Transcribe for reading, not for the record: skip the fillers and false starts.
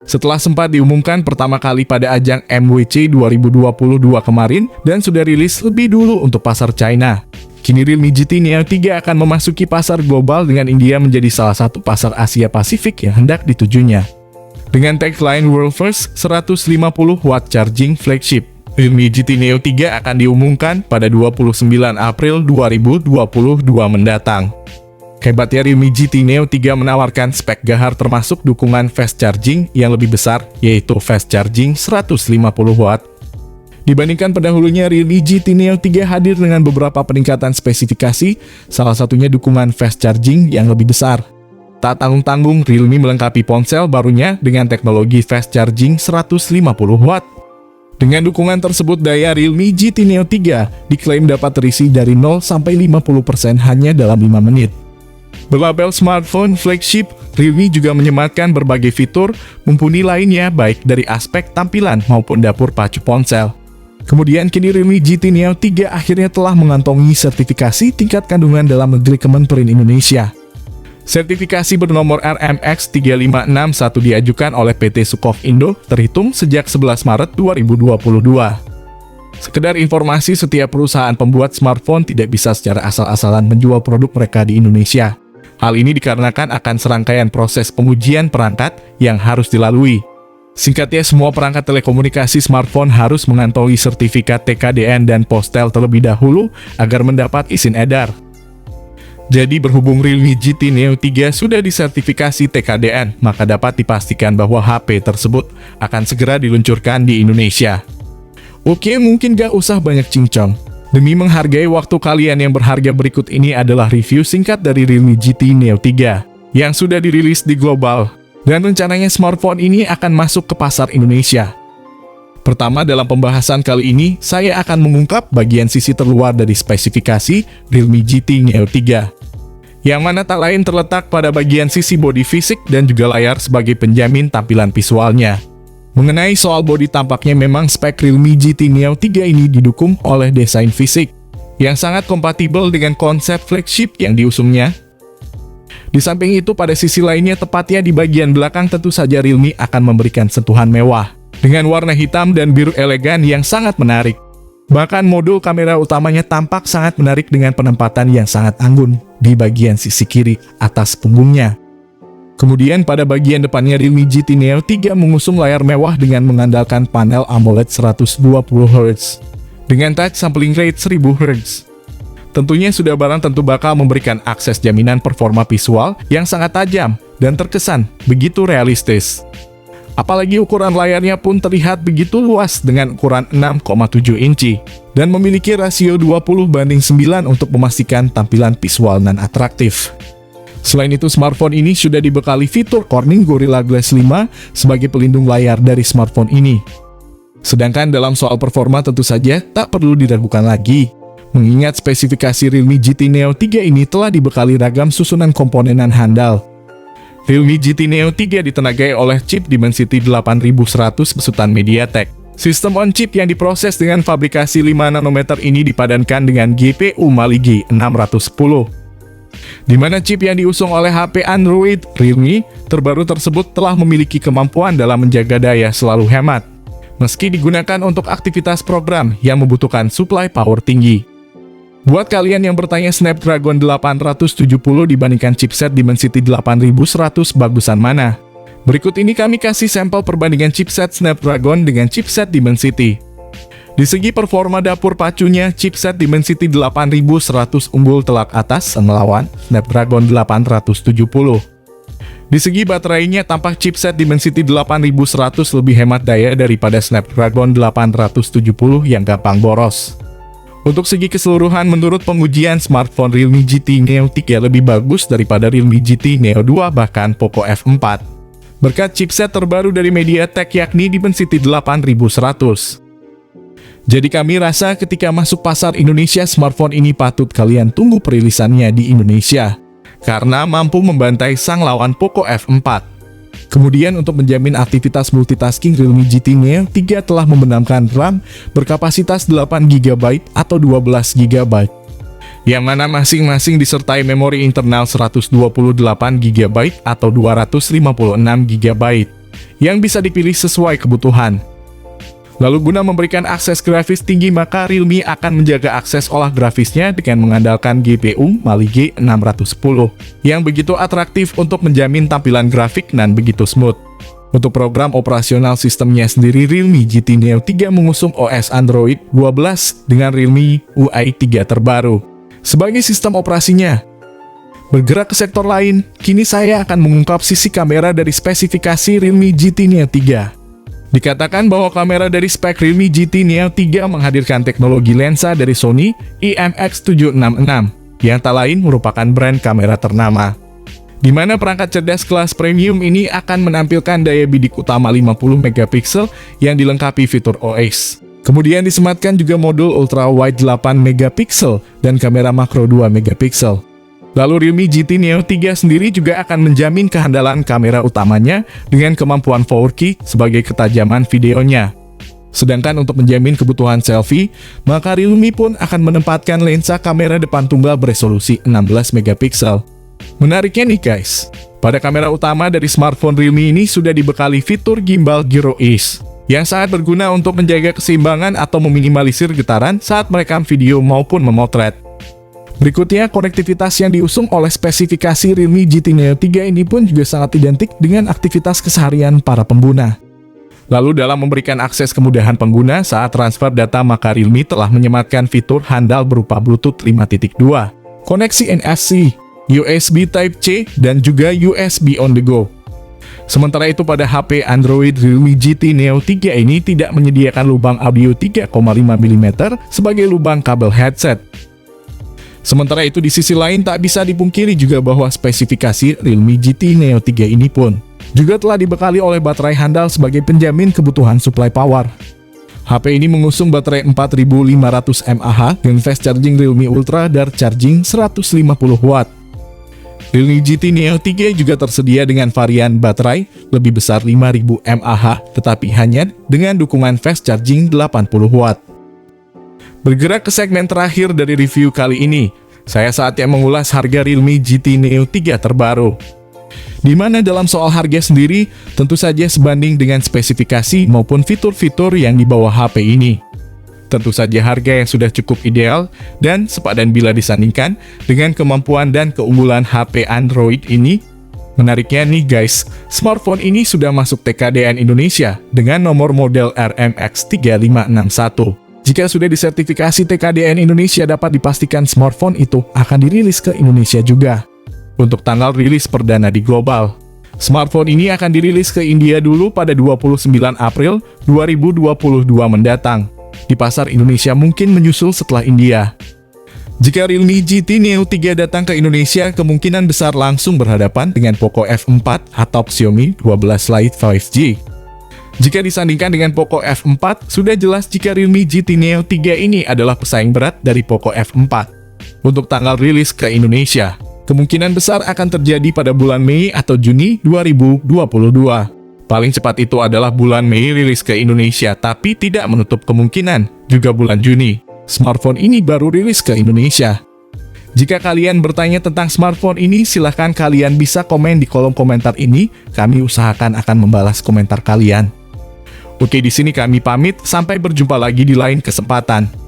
Setelah sempat diumumkan pertama kali pada ajang MWC 2022 kemarin dan sudah rilis lebih dulu untuk pasar China. Kini Realme GT Neo 3 akan memasuki pasar global dengan India menjadi salah satu pasar Asia Pasifik yang hendak ditujunya. Dengan tagline World First 150 watt charging flagship, Realme GT Neo 3 akan diumumkan pada 29 April 2022 mendatang. Hebatnya Realme GT Neo 3 menawarkan spek gahar termasuk dukungan fast charging yang lebih besar, yaitu fast charging 150 watt. Dibandingkan pendahulunya, Realme GT Neo 3 hadir dengan beberapa peningkatan spesifikasi, salah satunya dukungan fast charging yang lebih besar. Tak tanggung-tanggung, Realme melengkapi ponsel barunya dengan teknologi fast charging 150 watt. Dengan dukungan tersebut, daya Realme GT Neo 3 diklaim dapat terisi dari 0 sampai 50% hanya dalam 5 menit. Berlabel smartphone flagship, Realme juga menyematkan berbagai fitur mumpuni lainnya baik dari aspek tampilan maupun dapur pacu ponsel. Kemudian kini Realme GT Neo 3 akhirnya telah mengantongi sertifikasi tingkat kandungan dalam negeri Kemenperin Indonesia. Sertifikasi bernomor RMX 3561 diajukan oleh PT Sukov Indo terhitung sejak 11 Maret 2022. Sekedar informasi, setiap perusahaan pembuat smartphone tidak bisa secara asal-asalan menjual produk mereka di Indonesia. Hal ini dikarenakan akan serangkaian proses pengujian perangkat yang harus dilalui. Singkatnya, semua perangkat telekomunikasi smartphone harus mengantongi sertifikat TKDN dan postel terlebih dahulu agar mendapat izin edar. Jadi berhubung Realme GT Neo 3 sudah disertifikasi TKDN, maka dapat dipastikan bahwa HP tersebut akan segera diluncurkan di Indonesia. Oke, mungkin gak usah banyak cincong. Demi menghargai waktu kalian, yang berharga berikut ini adalah review singkat dari Realme GT Neo 3 yang sudah dirilis di global, dan rencananya smartphone ini akan masuk ke pasar Indonesia. Pertama, dalam pembahasan kali ini, saya akan mengungkap bagian sisi terluar dari spesifikasi Realme GT Neo 3, yang mana tak lain terletak pada bagian sisi bodi fisik dan juga layar sebagai penjamin tampilan visualnya. Mengenai soal bodi, tampaknya memang spek Realme GT Neo 3 ini didukung oleh desain fisik yang sangat kompatibel dengan konsep flagship yang diusungnya. Di samping itu, pada sisi lainnya, tepatnya di bagian belakang, tentu saja Realme akan memberikan sentuhan mewah dengan warna hitam dan biru elegan yang sangat menarik. Bahkan modul kamera utamanya tampak sangat menarik dengan penempatan yang sangat anggun di bagian sisi kiri atas punggungnya. Kemudian pada bagian depannya, Realme GT Neo 3 mengusung layar mewah dengan mengandalkan panel AMOLED 120Hz dengan touch sampling rate 1000Hz. Tentunya sudah barang tentu bakal memberikan akses jaminan performa visual yang sangat tajam dan terkesan begitu realistis. Apalagi ukuran layarnya pun terlihat begitu luas dengan ukuran 6,7 inci dan memiliki rasio 20:9 untuk memastikan tampilan visual dan atraktif. Selain itu, smartphone ini sudah dibekali fitur Corning Gorilla Glass 5 sebagai pelindung layar dari smartphone ini. Sedangkan dalam soal performa tentu saja tak perlu diragukan lagi, mengingat spesifikasi Realme GT Neo 3 ini telah dibekali ragam susunan komponenan handal. Realme GT Neo 3 ditenagai oleh chip Dimensity 8100 besutan MediaTek. Sistem on-chip yang diproses dengan fabrikasi 5 nanometer ini dipadankan dengan GPU Mali G610. Di mana chip yang diusung oleh HP Android Realme terbaru tersebut telah memiliki kemampuan dalam menjaga daya selalu hemat, meski digunakan untuk aktivitas program yang membutuhkan suplai power tinggi. Buat kalian yang bertanya Snapdragon 870 dibandingkan chipset Dimensity 8100 bagusan mana? Berikut ini kami kasih sampel perbandingan chipset Snapdragon dengan chipset Dimensity. Di segi performa dapur pacunya, chipset Dimensity 8100 unggul telak atas melawan Snapdragon 870. Di segi baterainya, tampak chipset Dimensity 8100 lebih hemat daya daripada Snapdragon 870 yang gampang boros. Untuk segi keseluruhan, menurut pengujian, smartphone Realme GT Neo 3 lebih bagus daripada Realme GT Neo 2 bahkan Poco F4. Berkat chipset terbaru dari MediaTek yakni Dimensity 8100. Jadi kami rasa ketika masuk pasar Indonesia, smartphone ini patut kalian tunggu perilisannya di Indonesia, karena mampu membantai sang lawan Poco F4. Kemudian untuk menjamin aktivitas multitasking, Realme GT Neo 3 telah membenamkan RAM berkapasitas 8GB atau 12GB, yang mana masing-masing disertai memori internal 128GB atau 256GB. yang bisa dipilih sesuai kebutuhan. Lalu guna memberikan akses grafis tinggi, maka Realme akan menjaga akses olah grafisnya dengan mengandalkan GPU Mali G610 yang begitu atraktif untuk menjamin tampilan grafik dan begitu smooth. Untuk program operasional sistemnya sendiri, Realme GT Neo 3 mengusung OS Android 12 dengan Realme UI 3 terbaru sebagai sistem operasinya. Bergerak ke sektor lain, kini saya akan mengungkap sisi kamera dari spesifikasi Realme GT Neo 3. Dikatakan bahwa kamera dari spek Realme GT Neo 3 menghadirkan teknologi lensa dari Sony IMX766 yang tak lain merupakan brand kamera ternama, di mana perangkat cerdas kelas premium ini akan menampilkan daya bidik utama 50 megapiksel yang dilengkapi fitur OIS. Kemudian disematkan juga modul ultra wide 8 megapiksel dan kamera makro 2 megapiksel. Lalu Realme GT Neo 3 sendiri juga akan menjamin kehandalan kamera utamanya dengan kemampuan 4K sebagai ketajaman videonya. Sedangkan untuk menjamin kebutuhan selfie, maka Realme pun akan menempatkan lensa kamera depan tunggal beresolusi 16 megapiksel. Menariknya nih guys, pada kamera utama dari smartphone Realme ini sudah dibekali fitur gimbal gyro Ace yang sangat berguna untuk menjaga keseimbangan atau meminimalisir getaran saat merekam video maupun memotret. Berikutnya, konektivitas yang diusung oleh spesifikasi Realme GT Neo 3 ini pun juga sangat identik dengan aktivitas keseharian para pengguna. Lalu dalam memberikan akses kemudahan pengguna saat transfer data, maka Realme telah menyematkan fitur handal berupa Bluetooth 5.2, koneksi NFC, USB Type-C, dan juga USB on the go. Sementara itu pada HP Android Realme GT Neo 3 ini tidak menyediakan lubang audio 3,5 mm sebagai lubang kabel headset. Sementara itu di sisi lain tak bisa dipungkiri juga bahwa spesifikasi Realme GT Neo 3 ini pun juga telah dibekali oleh baterai handal sebagai penjamin kebutuhan supply power. HP ini mengusung baterai 4500 mAh dengan fast charging Realme Ultra Dart Charging 150 Watt. Realme GT Neo 3 juga tersedia dengan varian baterai lebih besar 5000 mAh tetapi hanya dengan dukungan fast charging 80 Watt. Bergerak ke segmen terakhir dari review kali ini, saya saatnya mengulas harga Realme GT Neo 3 terbaru. Di mana dalam soal harga sendiri, tentu saja sebanding dengan spesifikasi maupun fitur-fitur yang dibawa HP ini. Tentu saja harga yang sudah cukup ideal dan sepadan bila disandingkan dengan kemampuan dan keunggulan HP Android ini. Menariknya nih guys, smartphone ini sudah masuk TKDN Indonesia dengan nomor model RMX3561. Jika sudah disertifikasi TKDN Indonesia, dapat dipastikan smartphone itu akan dirilis ke Indonesia juga. Untuk tanggal rilis perdana di global, smartphone ini akan dirilis ke India dulu pada 29 April 2022 mendatang. Di pasar Indonesia mungkin menyusul setelah India. Jika Realme GT Neo 3 datang ke Indonesia, kemungkinan besar langsung berhadapan dengan Poco F4 atau Xiaomi 12 Lite 5G. Jika disandingkan dengan Poco F4, sudah jelas jika Realme GT Neo 3 ini adalah pesaing berat dari Poco F4. Untuk tanggal rilis ke Indonesia, kemungkinan besar akan terjadi pada bulan Mei atau Juni 2022. Paling cepat itu adalah bulan Mei rilis ke Indonesia, tapi tidak menutup kemungkinan juga bulan Juni smartphone ini baru rilis ke Indonesia. Jika kalian bertanya tentang smartphone ini, silahkan kalian bisa komen di kolom komentar ini. Kami usahakan akan membalas komentar kalian. Oke, di sini kami pamit. Sampai berjumpa lagi di lain kesempatan.